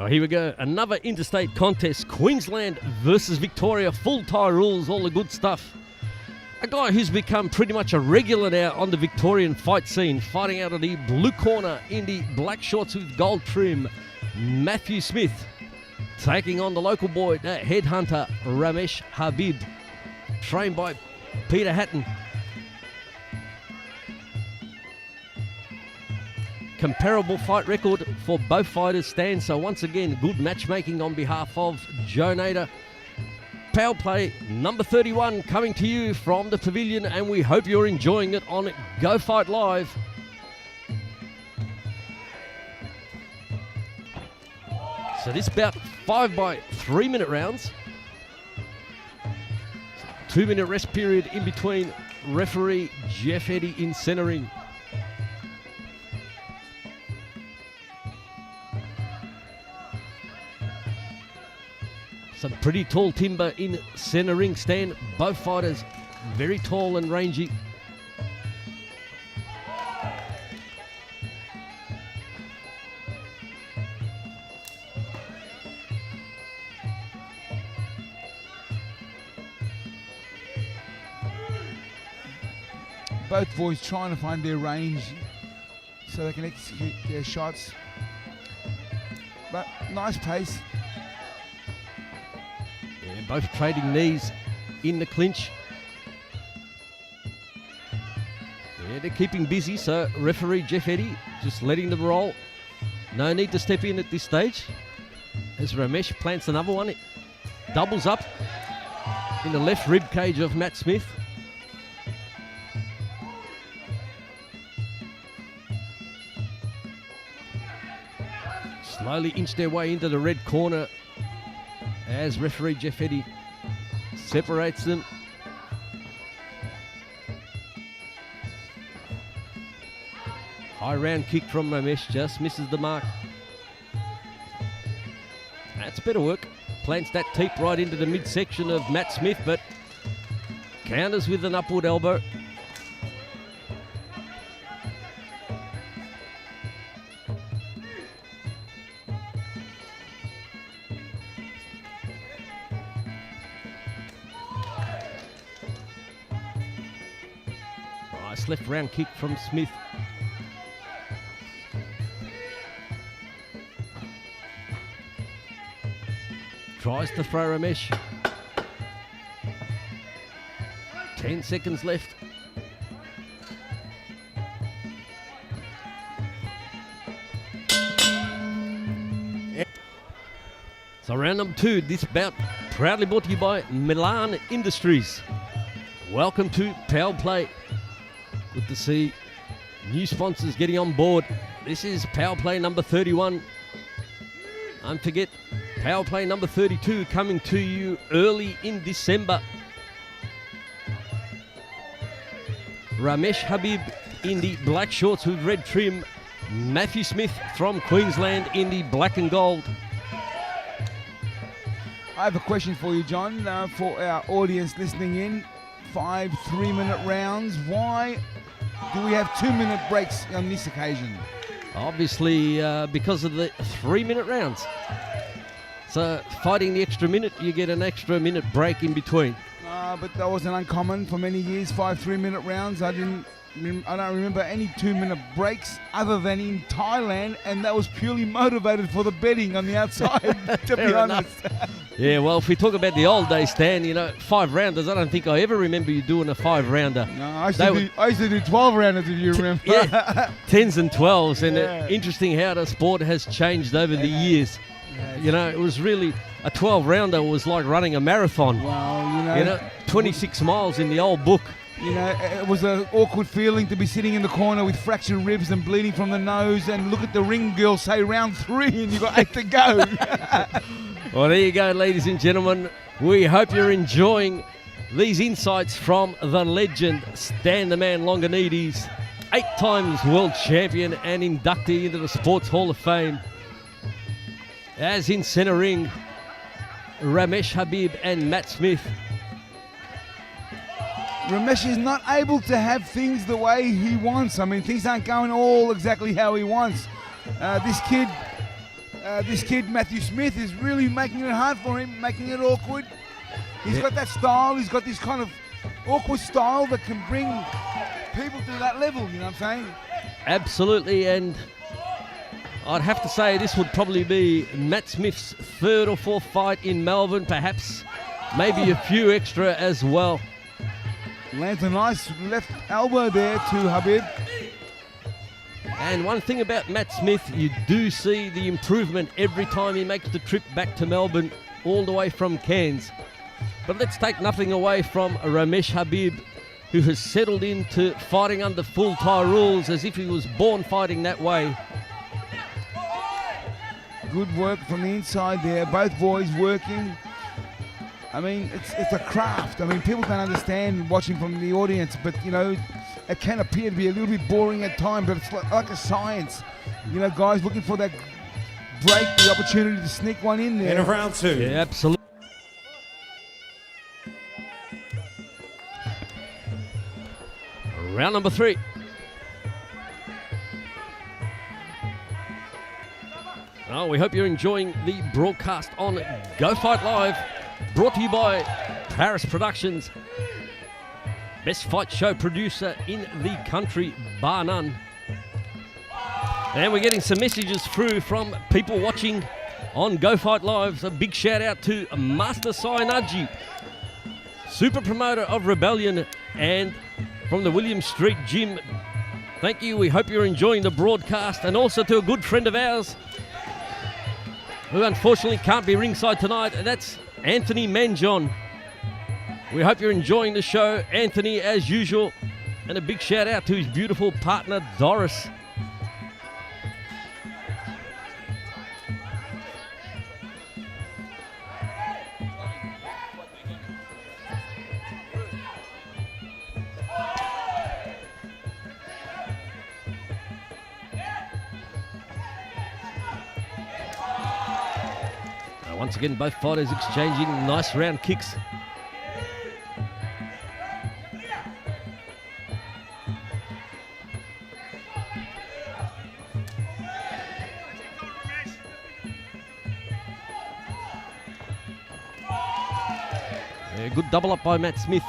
Oh, here we go. Another interstate contest. Queensland versus Victoria. Full tie rules, all the good stuff. A guy who's become pretty much a regular now on the Victorian fight scene. Fighting out of the blue corner in the black shorts with gold trim. Matthew Smith taking on the local boy, headhunter Remesh Habib. Trained by Peter Hatton. Comparable fight record for both fighters stands. So once again, good matchmaking on behalf of Joe Nader. Power play number 31 coming to you from the pavilion, and we hope you're enjoying it on Go Fight Live. So this bout 5 by 3 minute rounds. 2 minute rest period in between. Referee Jeff Eddy in centering. Some pretty tall timber in center ring stand. Both fighters very tall and rangy. Both boys trying to find their range so they can execute their shots. But nice pace. Yeah, both trading knees in the clinch. Yeah, they're keeping busy, so referee Jeff Eddy just letting them roll. No need to step in at this stage. As Remesh plants another one. It doubles up in the left rib cage of Matt Smith. Slowly inch their way into the red corner as referee Jeff Eddy separates them. High round kick from Remesh, just misses the mark. That's better work. Plants that teep right into the midsection of Matt Smith, but counters with an upward elbow. Left round kick from Smith. Tries to throw Remesh. 10 seconds left. So round number 2, this bout proudly brought to you by Milan Industries. Welcome to Power Play. Good to see new sponsors getting on board. This is Power Play number 31. Don't forget, Power Play number 32 coming to you early in December. Remesh Habib in the black shorts with red trim. Matthew Smith from Queensland in the black and gold. I have a question for you, John, for our audience listening in. 5 3-minute rounds. Why do we have 2-minute breaks on this occasion? Obviously, because of the 3-minute rounds. So, fighting the extra minute, you get an extra minute break in between. But that wasn't uncommon for many years. 5 3-minute rounds. I don't remember any 2-minute breaks other than in Thailand, and that was purely motivated for the betting on the outside. To be honest. Yeah, well, if we talk about the old days, Stan, 5 rounders, I don't think I ever remember you doing a 5-rounder. No, I used to do 12 rounders, if you remember. Yeah, 10s and 12s, and interesting how the sport has changed over the years. Yeah, it was really, a 12-rounder was like running a marathon. Well, 26 miles in the old book. It was an awkward feeling to be sitting in the corner with fractured ribs and bleeding from the nose, and look at the ring girl say round 3 and you've got 8 to go. Well, there you go, ladies and gentlemen. We hope you're enjoying these insights from the legend, Stan the Man Longanides, 8 times world champion and inductee into the Sports Hall of Fame. As in center ring, Remesh Habib and Matt Smith. Remesh is not able to have things the way he wants. I mean, things aren't going all exactly how he wants. This kid this kid, Matthew Smith, is really making it hard for him, making it awkward. He's got that style. He's got this kind of awkward style that can bring people to that level, you know what I'm saying? Absolutely, and I'd have to say this would probably be Matt Smith's third or fourth fight in Melbourne, perhaps maybe a few extra as well. Lands a nice left elbow there to Habib. And one thing about Matt Smith, you do see the improvement every time he makes the trip back to Melbourne, all the way from Cairns. But let's take nothing away from Remesh Habib, who has settled into fighting under full Thai rules as if he was born fighting that way. Good work from the inside there, both boys working. I mean, it's a craft. I mean, people don't understand watching from the audience, but, you know, it can appear to be a little bit boring at times, but it's like a science. You know, guys looking for that break, the opportunity to sneak one in there. In round two. Yeah, absolutely. Round number 3. Oh, we hope you're enjoying the broadcast on Go Fight Live, brought to you by Paris Productions, best fight show producer in the country, bar none. And we're getting some messages through from people watching on Go Fight Live. So a big shout out to Master Sainaji, super promoter of Rebellion, and from the William Street Gym. Thank you. We hope you're enjoying the broadcast, and also to a good friend of ours who unfortunately can't be ringside tonight, and that's Anthony Manjon. We hope you're enjoying the show, Anthony, as usual, and a big shout out to his beautiful partner, Doris. Once again, both fighters exchanging nice round kicks. Yeah, good double up by Matt Smith.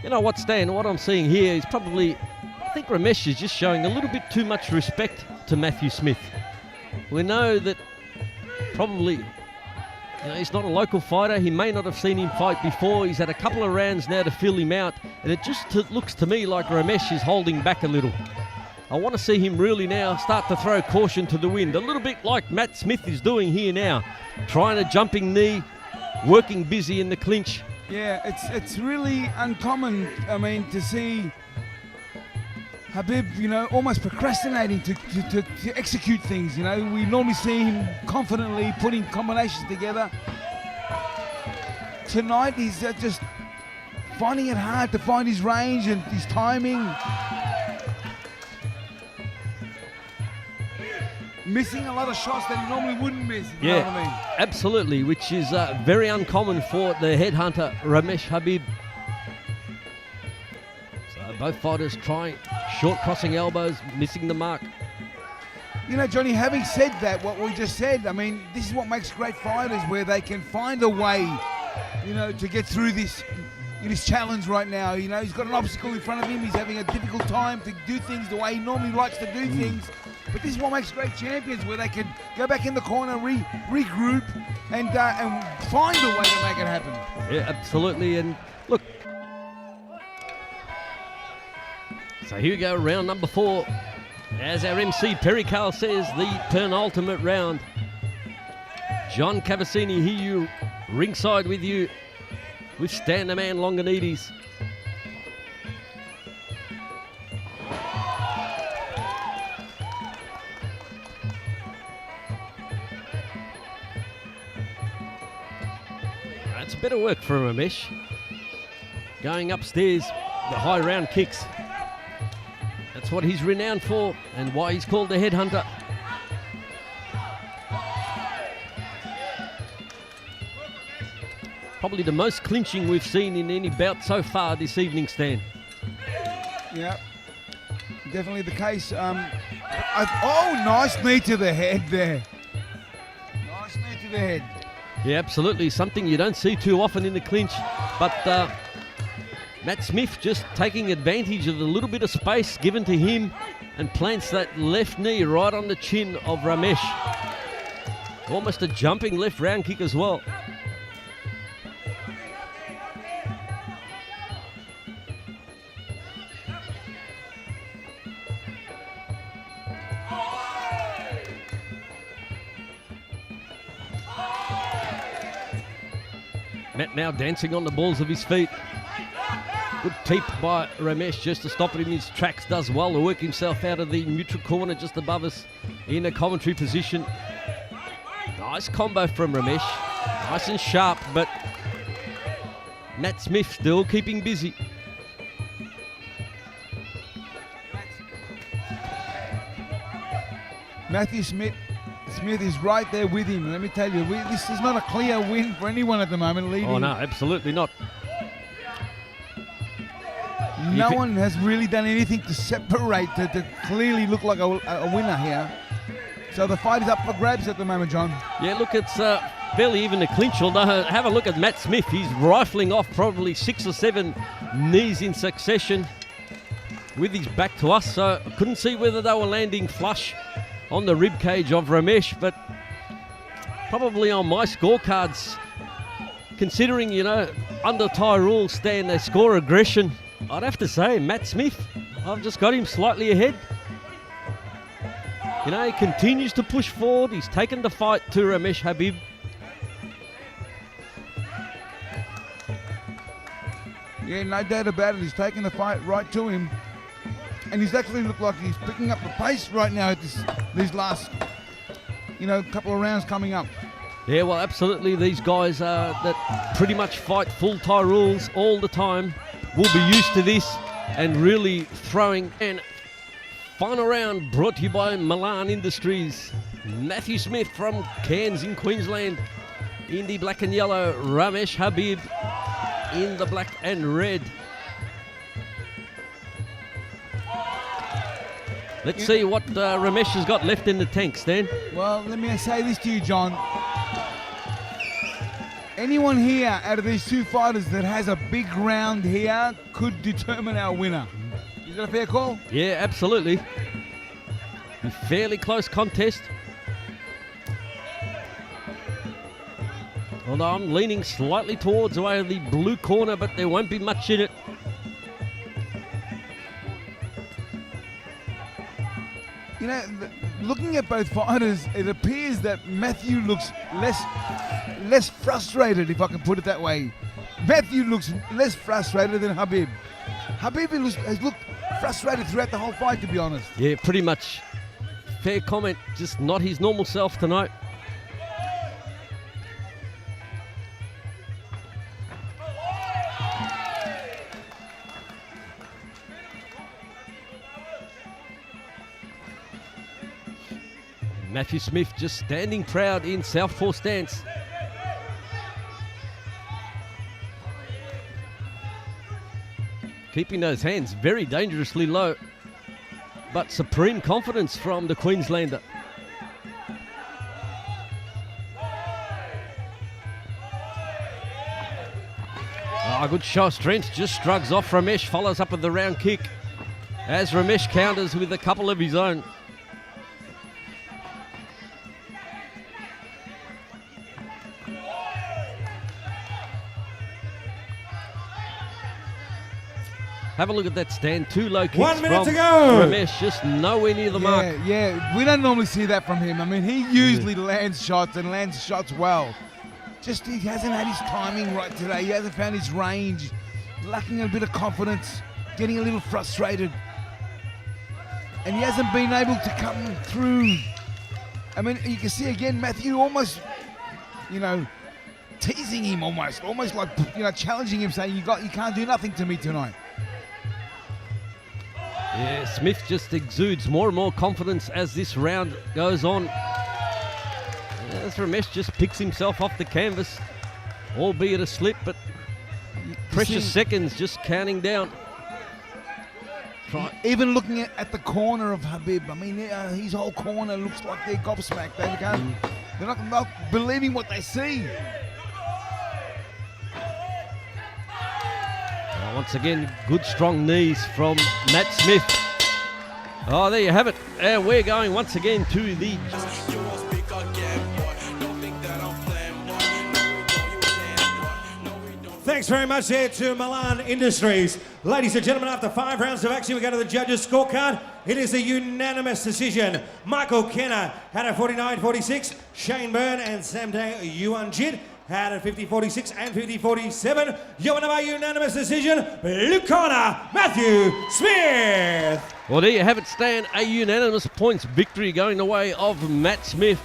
You know what, Stan, what I'm seeing here is probably, I think Remesh is just showing a little bit too much respect to Matthew Smith. We know that probably, you know, he's not a local fighter. He may not have seen him fight before. He's had a couple of rounds now to feel him out, and it just looks to me like Remesh is holding back a little. I want to see him really now start to throw caution to the wind, a little bit like Matt Smith is doing here now, trying a jumping knee, working busy in the clinch. Yeah, it's really uncommon, I mean, to see Habib, you know, almost procrastinating to execute things, you know. We normally see him confidently putting combinations together. Tonight, he's just finding it hard to find his range and his timing. Missing a lot of shots that he normally wouldn't miss, you know what I mean? Absolutely, which is very uncommon for the headhunter, Remesh Habib. So both fighters trying short crossing elbows, missing the mark. You know, Johnny, having said that, what we just said, I mean, this is what makes great fighters, where they can find a way, you know, to get through this challenge right now. You know, he's got an obstacle in front of him. He's having a difficult time to do things the way he normally likes to do things. But this is what makes great champions, where they can go back in the corner, regroup, and find a way to make it happen. Yeah, absolutely. And look, so here we go, round number 4. As our MC Perry Carl says, the penultimate round. John Cavassini here, you ringside with you, with Stan the Man Longanides. That's a bit of work for Remesh. Going upstairs, the high round kicks. That's what he's renowned for, and why he's called the headhunter. Probably the most clinching we've seen in any bout so far this evening, Stan. Yeah, definitely the case. Oh, nice knee to the head there. snare to the head. Yeah, absolutely. Something you don't see too often in the clinch. But Matt Smith just taking advantage of the little bit of space given to him and plants that left knee right on the chin of Remesh. Almost a jumping left round kick as well. Matt now dancing on the balls of his feet. Good peep by Remesh just to stop it in his tracks. Does well to work himself out of the neutral corner just above us in a commentary position. Nice combo from Remesh. Nice and sharp, but Matt Smith still keeping busy. Matthew Smith is right there with him. Let me tell you, this is not a clear win for anyone at the moment. Leading. Oh no, absolutely not. No one has really done anything to separate, to clearly look like a winner here. So the fight is up for grabs at the moment, John. Yeah, look, it's barely even a clinch. Although, have a look at Matt Smith. He's rifling off probably 6 or 7 knees in succession with his back to us. So I couldn't see whether they were landing flush on the rib cage of Remesh, but probably on my scorecards, considering, you know, under Thai rules stand they score aggression, I'd have to say Matt Smith. I've just got him slightly ahead. You know, he continues to push forward. He's taken the fight to Remesh Habib. Yeah, no doubt about it. He's taken the fight right to him. And he's actually looked like he's picking up the pace right now at these last, you know, couple of rounds coming up. Yeah, well, absolutely. These guys that pretty much fight full Thai rules all the time will be used to this and really throwing. And final round brought to you by Milan Industries. Matthew Smith from Cairns in Queensland in the black and yellow. Remesh Habib in the black and red. Let's see what Remesh has got left in the tank, Stan. Well, let me say this to you, John. Anyone here out of these two fighters that has a big round here could determine our winner. Is that a fair call? Yeah, absolutely. A fairly close contest. Although I'm leaning slightly towards the way of the blue corner, but there won't be much in it. You know, looking at both fighters, it appears that Matthew looks less frustrated, if I can put it that way. Matthew looks less frustrated than Habib. Habib has looked frustrated throughout the whole fight, to be honest. Yeah, pretty much. Fair comment, just not his normal self tonight. Matthew Smith just standing proud in southpaw stance. Keeping those hands very dangerously low, but supreme confidence from the Queenslander. Oh, good show of strength, just shrugs off Remesh, follows up with the round kick as Remesh counters with a couple of his own. Have a look at that stand. 2 low kicks 1 minute from to go. Remesh, just nowhere near the mark. Yeah, we don't normally see that from him. I mean, he usually lands shots and lands shots well. Just he hasn't had his timing right today. He hasn't found his range. Lacking a bit of confidence. Getting a little frustrated. And he hasn't been able to come through. I mean, you can see again, Matthew almost, you know, teasing him almost like, you know, challenging him, saying, you can't do nothing to me tonight. Yeah, Smith just exudes more and more confidence as this round goes on. As Remesh just picks himself off the canvas, albeit a slip, but precious seconds just counting down. Even looking at the corner of Habib, I mean, his whole corner looks like they're gobsmacked. They're not believing what they see. Once again, good strong knees from Matt Smith. Oh, there you have it. And we're going once again to the... Thanks very much there to Milan Industries. Ladies and gentlemen, after 5 rounds of action, we go to the judges' scorecard. It is a unanimous decision. Michael Kenner had a 49-46. Shane Byrne and Samdang Yuanjit had a 50-46 and 50-47. Your winner by unanimous decision, blue corner, Matthew Smith. Well, there you have it, Stan. A unanimous points victory going the way of Matt Smith.